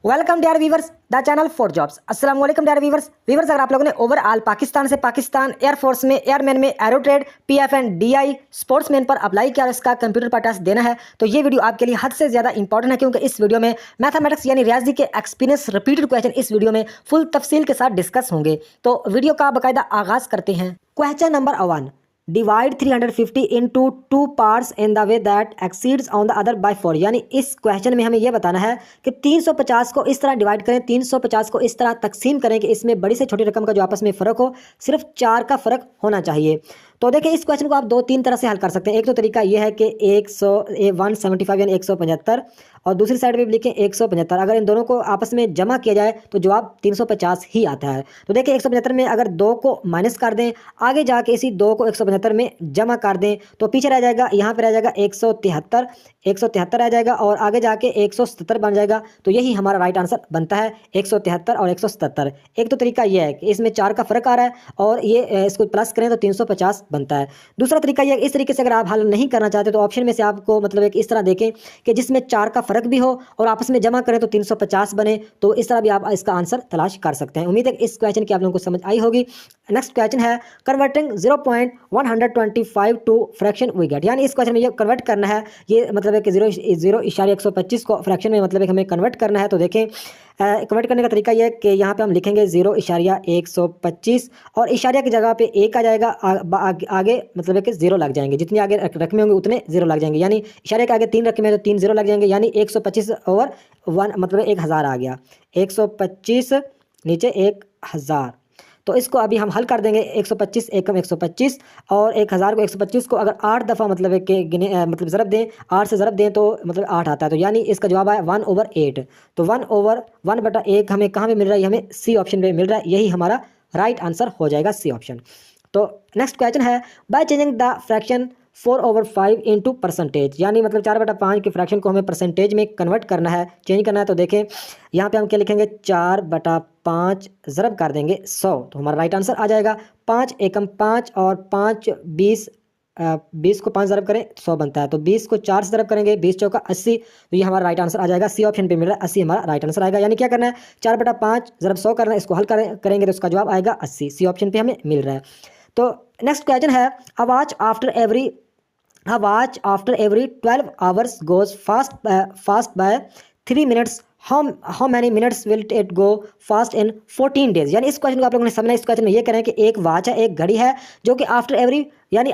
Welcome dear viewers the channel for jobs. अस्सलाम वालेकुम dear viewers अगर आप लोगों ने ओवरऑल पाकिस्तान से पाकिस्तान एयरफोर्स में एयरमैन में arrow trade PFN DI sportsman पर अप्लाई किया और इसका कंप्यूटर पर टेस्ट देना है तो ये वीडियो आपके लिए हद से ज़्यादा इंपॉर्टेंट है, क्योंकि इस वीडियो में मैथमेटिक्स यानी रियाजी के एक्सपीरियंस रिपीटेड क्वेश्चन इस वीडियो में फुल तफसील के साथ डिस्कस होंगे। तो वीडियो का बाकायदा आगाज़ करते हैं। Question number 1, divide 350 into 2 parts in the way that exceeds on the other by 4। यानी इस क्वेश्चन में हमें यह बताना है कि 350 को इस तरह डिवाइड करें, 350 को इस तरह तकसीम करें कि इसमें बड़ी से छोटी रकम का जो आपस में फ़र्क हो सिर्फ 4 का फ़र्क होना चाहिए। तो देखिए इस क्वेश्चन को आप 2-3 तरह से हल कर सकते हैं। एक तो तरीका यह है कि 175 यानी 175 और दूसरी साइड में भी लिखें 175। अगर इन दोनों को आपस में जमा किया जाए तो जवाब 350 ही आता है। तो देखिए 175 में अगर 2 को माइनस कर दें, आगे जाके इसी 2 को 175 में जमा कर दें तो पीछे रह जाएगा, यहाँ पे रह जाएगा 173 रह जाएगा और आगे जाके 177 बन जाएगा। तो यही हमारा राइट आंसर बनता है 173 और 177। एक तो तरीका यह है कि इसमें 4 का फ़र्क आ रहा है और ये इसको प्लस करें तो 350 बनता है। दूसरा तरीका यह, इस तरीके से अगर आप हल नहीं करना चाहते तो ऑप्शन में से आपको मतलब एक इस तरह देखें कि जिसमें 4 का फ़र्क भी हो और आपस में जमा करें तो 350 बने। तो इस तरह भी आप इसका आंसर तलाश कर सकते हैं। उम्मीद है कि इस क्वेश्चन की आप लोगों को समझ आई होगी। नेक्स्ट क्वेश्चन है converting 0.125 to fraction we get. यानी इस क्वेश्चन में ये कन्वर्ट करना है, ये मतलब है कि 0.125 को फ्रैक्शन में मतलब हमें कन्वर्ट करना है। तो देखें कन्वर्ट करने का तरीका यह है कि यहाँ पे हम लिखेंगे 0.125 और इशारिया की जगह पे 1 आ जाएगा, आगे मतलब है कि 0 लग जाएंगे। जितनी आगे रकमें होंगे उतने 0 लग जाएंगे। यानी इशारे के आगे 3 रकमें तो 3 0 लग जाएंगे। यानी 125 ओवर 1 मतलब 1000 आ गया। 125 नीचे 1000। तो इसको अभी हम हल कर देंगे। 125 एकम 125 और 1000 को 125 को अगर 8 दफ़ा मतलब है कि मतलब ज़रब दें, 8 से ज़रब दें तो मतलब 8 आता है। तो यानी इसका जवाब आया 1/8। तो 1/1/8 हमें कहाँ पे मिल रहा है? हमें सी ऑप्शन पे मिल रहा है। यही हमारा राइट आंसर हो जाएगा, सी ऑप्शन। तो नेक्स्ट क्वेश्चन है by changing the fraction 4/5 into percentage. यानी मतलब 4/5 के फ्रैक्शन को हमें परसेंटेज में कन्वर्ट करना है, चेंज करना है। तो देखें यहाँ पे हम क्या लिखेंगे, 4/5 ज़रब कर देंगे 100। तो हमारा राइट आंसर आ जाएगा 5 एकम 5 और 5 20 20 को 5 ज़रब करें 100 बनता है। तो 20 को 4 से ज़रब करेंगे 20 चौका 80। तो ये हमारा राइट आंसर आ जाएगा, सी ऑप्शन पे मिल रहा है 80 हमारा राइट आंसर आएगा। यानी क्या करना है, 4/5 ज़रब 100 करना है, इसको हल करेंगे तो इसका जवाब आएगा 80। सी ऑप्शन पे हमें मिल रहा है। तो नेक्स्ट क्वेश्चन है a watch after every 12 hours goes fast by 3 minutes. How many minutes will it go fast in 14 days? यानी इस क्वेश्चन को आप लोगों ने समझना है। इस क्वेश्चन में ये कह रहे हैं कि एक वॉच है, एक घड़ी है जो कि आफ्टर एवरी यानी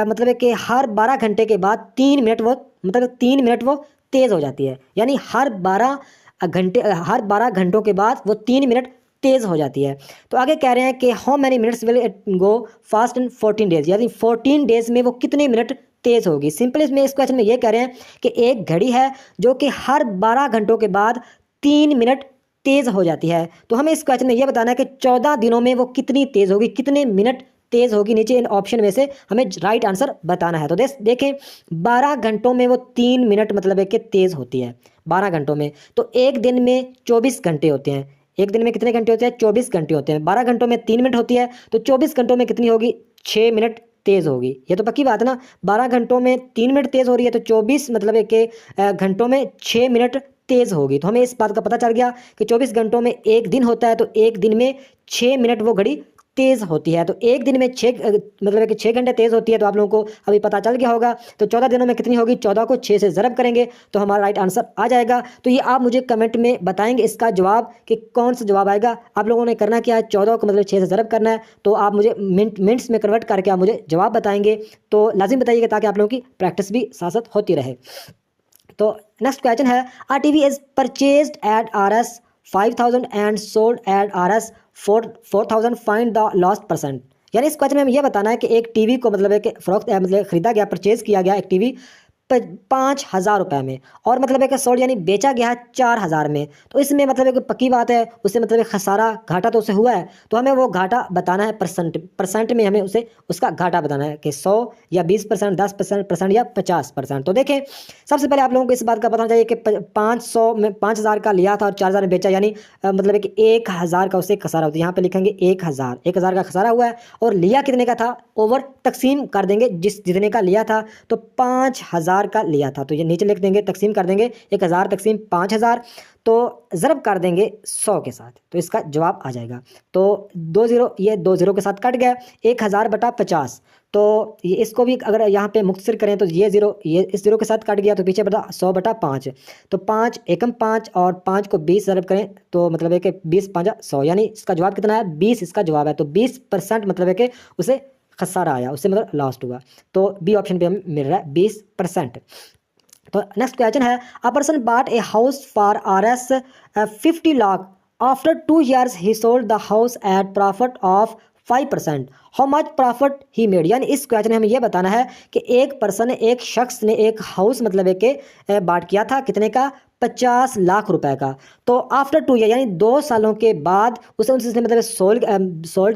मतलब है कि हर 12 घंटे के बाद 3 मिनट वो मतलब 3 मिनट वो तेज़ हो जाती है। यानी हर 12 घंटों के बाद वो 3 मिनट तेज़ हो जाती है। तो आगे कह रहे हैं कि how many minutes will it go fast in 14 days. यानी 14 डेज में वो कितने मिनट तेज़ होगी। सिंपल इसमें इस क्वेश्चन में ये कह रहे हैं कि एक घड़ी है जो कि हर 12 घंटों के बाद 3 मिनट तेज़ हो जाती है। तो हमें इस क्वेश्चन में ये बताना है कि 14 दिनों में वो कितनी तेज़ होगी, कितने मिनट तेज़ होगी। नीचे इन ऑप्शन में से हमें राइट आंसर बताना है। तो देखें 12 घंटों में वो 3 मिनट मतलब है कि तेज़ होती है 12 घंटों में। तो एक दिन में 24 घंटे होते हैं। एक दिन में कितने घंटे होते हैं? 24 घंटे होते हैं। 12 घंटों में 3 मिनट होती है तो 24 घंटों में कितनी होगी? 6 मिनट तेज़ होगी। ये तो पक्की बात है ना। 12 घंटों में 3 मिनट तेज़ हो रही है तो 24 मतलब है कि घंटों में 6 मिनट तेज़ होगी। तो हमें इस बात का पता चल गया कि 24 घंटों में एक दिन होता है तो एक दिन में 6 मिनट वो घड़ी तेज़ होती है। तो एक दिन में 6 मतलब है कि 6 घंटे तेज़ होती है। तो आप लोगों को अभी पता चल गया होगा। तो 14 दिनों में कितनी होगी? 14 को 6 से ज़रब करेंगे तो हमारा राइट आंसर आ जाएगा। तो ये आप मुझे कमेंट में बताएंगे इसका जवाब कि कौन सा जवाब आएगा। आप लोगों ने करना क्या है, 14 को मतलब 6 से ज़रब करना है। तो आप मुझे मिनट्स में कन्वर्ट करके आप मुझे जवाब बताएंगे। तो लाजिम बताइएगा ताकि आप लोगों की प्रैक्टिस भी साथ साथ होती रहे। तो नेक्स्ट क्वेश्चन है a TV is purchased at RS 5000 and sold at RS 4000, find the lost percent. यानी इस क्वेश्चन में हमें यह बताना है कि एक टीवी को मतलब है कि फरोख्त मतलब खरीदा गया, परचेज किया गया एक टीवी 5000 रुपये में और मतलब है कि सोल्ड यानी बेचा गया है 4000 में। तो इसमें मतलब है कि पक्की बात है उससे मतलब एक खसारा घाटा तो उसे हुआ है। तो हमें वो घाटा बताना है परसेंट में हमें उसे उसका घाटा बताना है कि 100 या 20%, 10% या 50%। तो देखें सबसे पहले आप लोगों को इस बात का पता चाहिए कि 500 में 5000 का लिया था और 4000 में बेचा, यानी मतलब है कि 1000 का उसे खसारा होता है। यहाँ पे लिखेंगे 1000 का खसारा हुआ है और लिया कितने का था ओवर तकसीम कर देंगे जितने का लिया था। तो 5000 1000 का लिया था, तो ये नीचे लिख देंगे, तकसीम कर देंगे 1000 तकसीम 5000, तो ज़रब कर देंगे 100 के साथ, तो इसका जवाब आ जाएगा। तो 2 ज़ीरो, ये 2 ज़ीरो के साथ कट गया, 1000 बटा 50, तो ये इसको भी अगर यहाँ पे मुख्तसर करें तो ये ज़ीरो ये इस ज़ीरो के साथ कट गया, तो पीछे बटा 100 बटा 5, तो 5 एकम 5 और 5 को 20 ज़रब करें तो मतलब है कि 20 5 100, यानी इसका जवाब कितना है 20, इसका जवाब है। तो 20% मतलब है कि उसे खसारा आया, उससे मतलब लॉस्ट हुआ। तो बी ऑप्शन पे हमें मिल रहा है 20%। तो नेक्स्ट क्वेश्चन है, a person bought a house for RS 50 lakh, after 2 years he sold the house at profit of 5%, how much profit he made. यानी इस क्वेश्चन में हमें यह बताना है कि एक पर्सन ने, एक शख्स ने एक हाउस मतलब है कि बाट किया था, कितने का, 50 लाख रुपए का। तो आफ्टर 2 ईयर यानी 2 सालों के बाद उसे उसने मतलब सोल्ड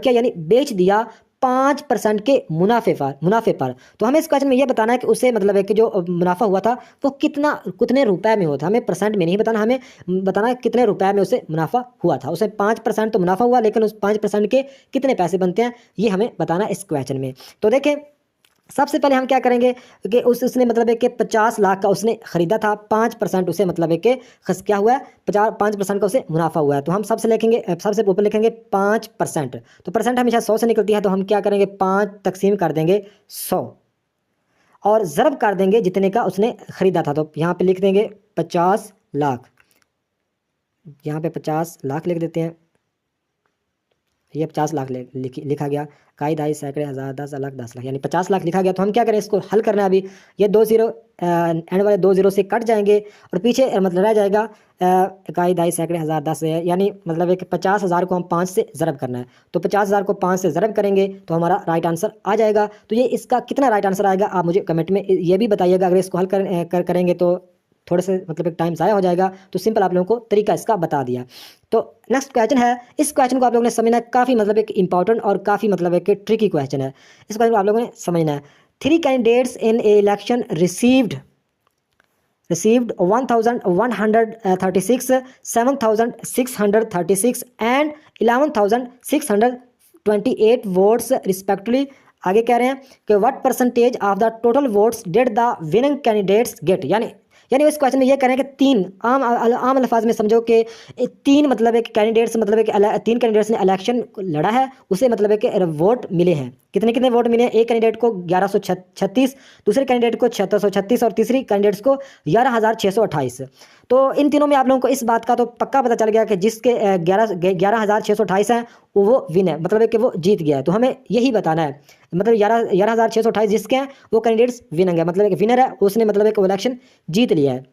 किया, यानी बेच दिया 5% के मुनाफे पर। तो हमें इस क्वेश्चन में यह बताना है कि उसे मतलब है कि जो मुनाफा हुआ था वो कितने रुपए में हुआ था। हमें परसेंट में नहीं बताना, हमें बताना है कितने रुपए में उसे मुनाफा हुआ था। उसे 5% तो मुनाफा हुआ, लेकिन उस 5% के कितने पैसे बनते हैं ये हमें बताना है इस क्वेश्चन में। तो देखें, सबसे पहले हम क्या करेंगे कि उसने मतलब है कि 50 लाख का उसने ख़रीदा था, 5% उसे मतलब है कि क्या हुआ है, 5% का उसे मुनाफा हुआ है। तो हम सबसे लिखेंगे, सबसे ऊपर लिखेंगे 5%। तो परसेंट हमेशा 100 से निकलती है, तो हम क्या करेंगे 5 तकसीम कर देंगे 100 और ज़रब कर देंगे जितने का उसने ख़रीदा था। तो यहाँ पे लिख देंगे 50 लाख, यहाँ पे 50 लाख लिख देते हैं, ये 50 लाख लिखा गया, काई दाई सैकड़े हज़ार 10 लाख 10 लाख, यानी 50 लाख लिखा गया। तो हम क्या करें, इसको हल करना है अभी। ये 2 ज़ीरो एंड वाले 2 ज़ीरो से कट जाएंगे और पीछे मतलब रह जाएगा काई दाई सैकड़े हज़ार 10, यानी मतलब है कि 50,000 को हम 5 से ज़रब करना है। तो 50,000 को 5 से ज़रब करेंगे तो हमारा राइट आंसर आ जाएगा। तो ये इसका कितना राइट आंसर आएगा आप मुझे कमेंट में ये भी बताइएगा। अगर इसको हल करेंगे तो थोड़े से मतलब एक टाइम ज़ाया हो जाएगा। तो सिंपल आप लोगों को तरीका इसका बता दिया। तो नेक्स्ट क्वेश्चन है, इस क्वेश्चन को आप लोगों ने समझना है, काफ़ी मतलब एक इंपॉर्टेंट और काफ़ी मतलब एक ट्रिकी क्वेश्चन है। इस क्वेश्चन को आप लोगों ने समझना है। 3 candidates in a election received 1136, 7636 and 11628 votes respectively. आगे कह रहे हैं कि what percentage of the total votes did the winning candidates get. यानी इस क्वेश्चन में ये कह रहे हैं कि तीन आम अल्फाज में समझो कि तीन मतलब एक कैंडिडेट्स मतलब एक तीन कैंडिडेट्स ने इलेक्शन लड़ा है, उसे मतलब है कि वोट मिले हैं। कितने वोट मिले हैं? एक कैंडिडेट को 1136, दूसरे कैंडिडेट को 7636 और तीसरी कैंडिडेट्स को 11628। तो इन तीनों में आप लोगों को इस बात का तो पक्का पता चल गया कि जिसके 11628 हैं वो विन है, मतलब है कि वो जीत गया है। तो हमें यही बताना है, मतलब 11628 जिसके हैं वो कैंडिडेट्स विनर है, मतलब एक विनर है, उसने मतलब एक इलेक्शन जीत लिया है।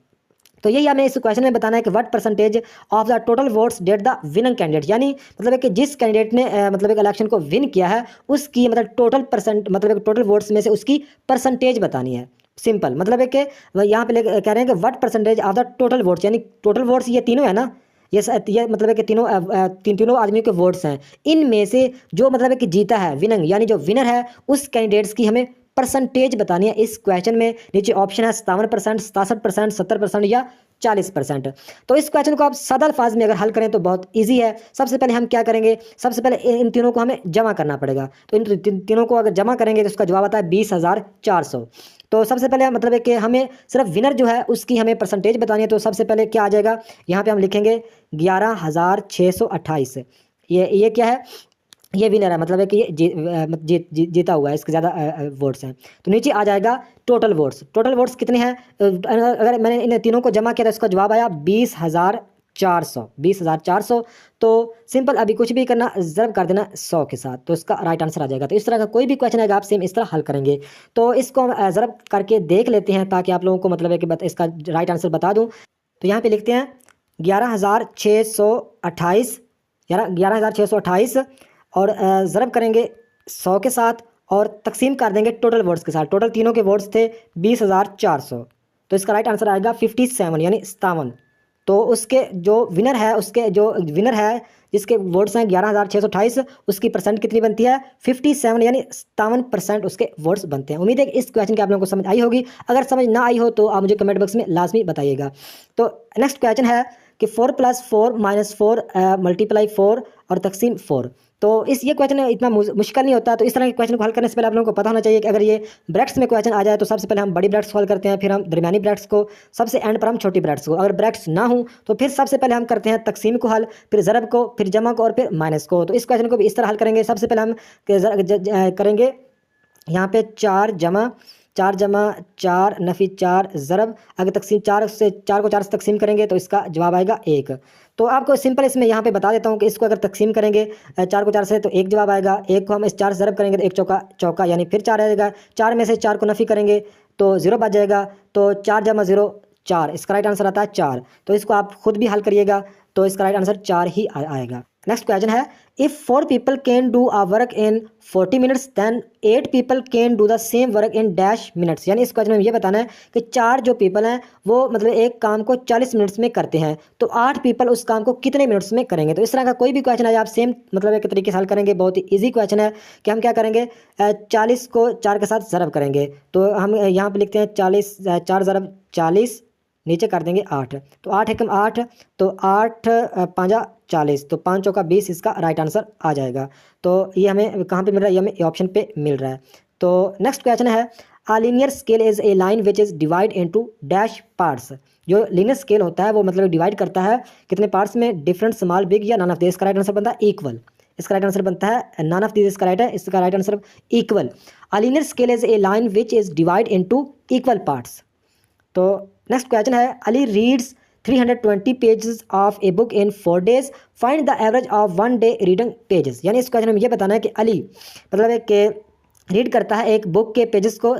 तो यही हमें इस क्वेश्चन में बताना है कि what percentage of the total votes that the winning candidate, यानी मतलब है कि जिस कैंडिडेट ने मतलब एक इलेक्शन को विन किया है उसकी मतलब टोटल परसेंट मतलब टोटल वोट्स में से उसकी परसेंटेज बतानी है। सिंपल मतलब है कि यहाँ पे कह रहे हैं कि what percentage of the total votes, यानी टोटल वोट्स ये तीनों है ना, ये मतलब है कि तीनों आदमियों के वोट्स हैं, इनमें से जो मतलब है कि जीता है विनिंग, यानी जो विनर है उस कैंडिडेट्स की हमें परसेंटेज बतानी है। इस क्वेश्चन में नीचे ऑप्शन है 57%, 67%, 70% या 40%। तो इस क्वेश्चन को आप सादा अल्फाज में अगर हल करें तो बहुत इजी है। सबसे पहले हम क्या करेंगे, सबसे पहले इन तीनों को हमें जमा करना पड़ेगा। तो इन तीनों को अगर जमा करेंगे तो उसका जवाब आता है 20,400। तो सबसे पहले मतलब है कि हमें सिर्फ विनर जो है उसकी हमें परसेंटेज बतानी है। तो सबसे पहले क्या आ जाएगा, यहाँ पे हम लिखेंगे 11,628। ये क्या है, ये विनर है, मतलब है कि ये जीता हुआ है, इसके ज़्यादा वोट्स हैं। तो नीचे आ जाएगा टोटल वोट्स कितने हैं। अगर मैंने इन तीनों को जमा किया तो इसका जवाब आया 20,400। तो सिंपल अभी कुछ भी करना, ज़रब कर देना 100 के साथ, तो इसका राइट आंसर आ जाएगा। तो इस तरह का कोई भी क्वेश्चन आएगा आप सेम इस तरह हल करेंगे। तो इसको हम ज़रब करके देख लेते हैं ताकि आप लोगों को मतलब है कि इसका राइट आंसर बता दूँ। तो यहाँ पर लिखते हैं 11,628 और ज़रब करेंगे 100 के साथ और तकसीम कर देंगे टोटल वोट्स के साथ। टोटल तीनों के वोट्स थे 20,400, तो इसका राइट आंसर आएगा 57 यानी 57। तो उसके जो विनर है जिसके वोट्स हैं 11,628, उसकी परसेंट कितनी बनती है 57 यानी 57% उसके वोट्स बनते हैं। उम्मीद है कि इस क्वेश्चन की आप लोगों को समझ आई होगी। अगर समझ ना आई हो तो आप मुझे कमेंट बॉक्स में लाजमी बताइएगा। तो नेक्स्ट क्वेश्चन है कि 4 + 4 - 4 × 4 और तकसीम 4। तो ये क्वेश्चन इतना मुश्किल नहीं होता। तो इस तरह के क्वेश्चन को हल करने से पहले आप लोगों को पता होना चाहिए कि अगर ये ब्रैकेट्स में क्वेश्चन आ जाए तो सबसे पहले हम बड़ी ब्रैकेट्स सॉल्व करते हैं, फिर हम दरमियानी ब्रैकेट्स को, सबसे एंड पर हम छोटी ब्रैकेट्स को। अगर ब्रैकेट्स ना हो तो फिर सबसे पहले हम करते हैं तकसीम को हल, फिर ज़रब को, फिर जमा को और फिर माइनस को। तो इस क्वेश्चन को भी इस तरह हल करेंगे। सबसे पहले हम करेंगे यहाँ पे 4 जमा 4 नफ़ी 4 ज़रब, अगर तकसीम 4 को 4 से तकसीम करेंगे तो इसका जवाब आएगा 1। तो आपको सिंपल इसमें यहाँ पे बता देता हूँ कि इसको अगर तकसीम करेंगे 4 को 4 से तो 1 जवाब आएगा, 1 को हम इस 4 से ज़रब करेंगे तो 1 चौका चौका यानी फिर 4 आएगा, 4 में से 4 को नफ़ी करेंगे तो 0 बच जाएगा, तो 4 जमा 0 4, इसका राइट आंसर आता है 4। तो इसको आप खुद भी हल करिएगा तो इसका राइट आंसर 4 ही आएगा। नेक्स्ट क्वेश्चन है, if 4 people can do a work in 40 minutes then 8 people can do the same work in dash minutes. यानी इस क्वेश्चन में ये बताना है कि 4 जो पीपल हैं वो मतलब एक काम को 40 मिनट्स में करते हैं, तो 8 पीपल उस काम को कितने मिनट्स में करेंगे। तो इस तरह का कोई भी क्वेश्चन है आप सेम मतलब एक तरीके से हल करेंगे। बहुत ही ईजी क्वेश्चन है कि हम क्या करेंगे, 40 को 4 के साथ ज़रब करेंगे। तो हम यहाँ पर लिखते हैं 40, 4 ज़रब 40, नीचे कर देंगे 8, तो 8 एकम 8, तो 8 5 40, तो 5 चौका 20 इसका राइट आंसर आ जाएगा। तो ये हमें कहाँ पे मिल रहा है, ये हमें ऑप्शन पे मिल रहा है। तो नेक्स्ट क्वेश्चन है, a linear scale is a line which is divide into dash parts. जो लीनियर स्केल होता है वो मतलब डिवाइड करता है कितने पार्ट्स में, डिफरेंट, स्मॉल, बिग या नॉन ऑफ दिस। इसका राइट आंसर बनता है इक्वल। इसका राइट आंसर बनता है नॉन ऑफ दिस, इसका राइट है, इसका right answer equal. A linear scale is a line which is divide into equal parts. तो नेक्स्ट क्वेश्चन है, Ali reads 320 pages of a book in 4 days, find the average of 1 day reading pages. यानी इस question में ये बताना है कि अली मतलब है कि रीड करता है एक बुक के पेजेस को,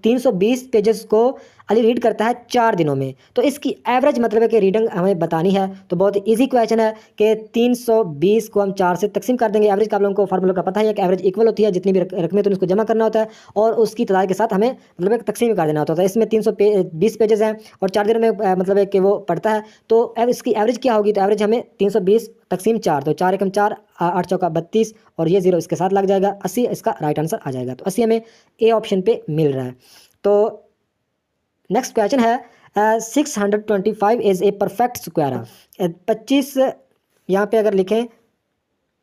320 पेजेस को अली रीड करता है 4 दिनों में। तो इसकी एवरेज मतलब है कि रीडिंग हमें बतानी है। तो बहुत इजी क्वेश्चन है कि 320 को हम 4 से तकसीम कर देंगे। एवरेज का आप लोगों को फार्मूला का पता है कि एवरेज इक्वल होती है, जितनी भी रकमें तो उसको जमा करना होता है और उसकी तादाद के साथ हमें मतलब एक तकसीम कर देना होता है। इसमें 320 पेजेस हैं और 4 दिनों में मतलब है कि वो पढ़ता है, तो इसकी एवरेज क्या होगी, तो एवरेज हमें 320 तकसीम 4, तो 4 एकम 4, 8 चौका 32 और ये 0 इसके साथ लग जाएगा, 80 इसका राइट आंसर आ जाएगा। तो 80 हमें ए ऑप्शन पे मिल रहा है। तो नेक्स्ट क्वेश्चन है, 625 इज़ ए परफेक्ट स्क्वायर। 25 यहाँ पे अगर लिखें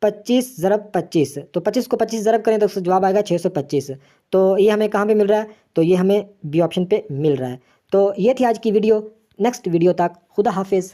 25 ज़रब 25, तो 25 को 25 ज़रब करें तो उसका जवाब आएगा 625। तो ये हमें कहाँ पे मिल रहा है, तो ये हमें बी ऑप्शन पे मिल रहा है। तो ये थी आज की वीडियो। नेक्स्ट वीडियो तक खुदा हाफिज़।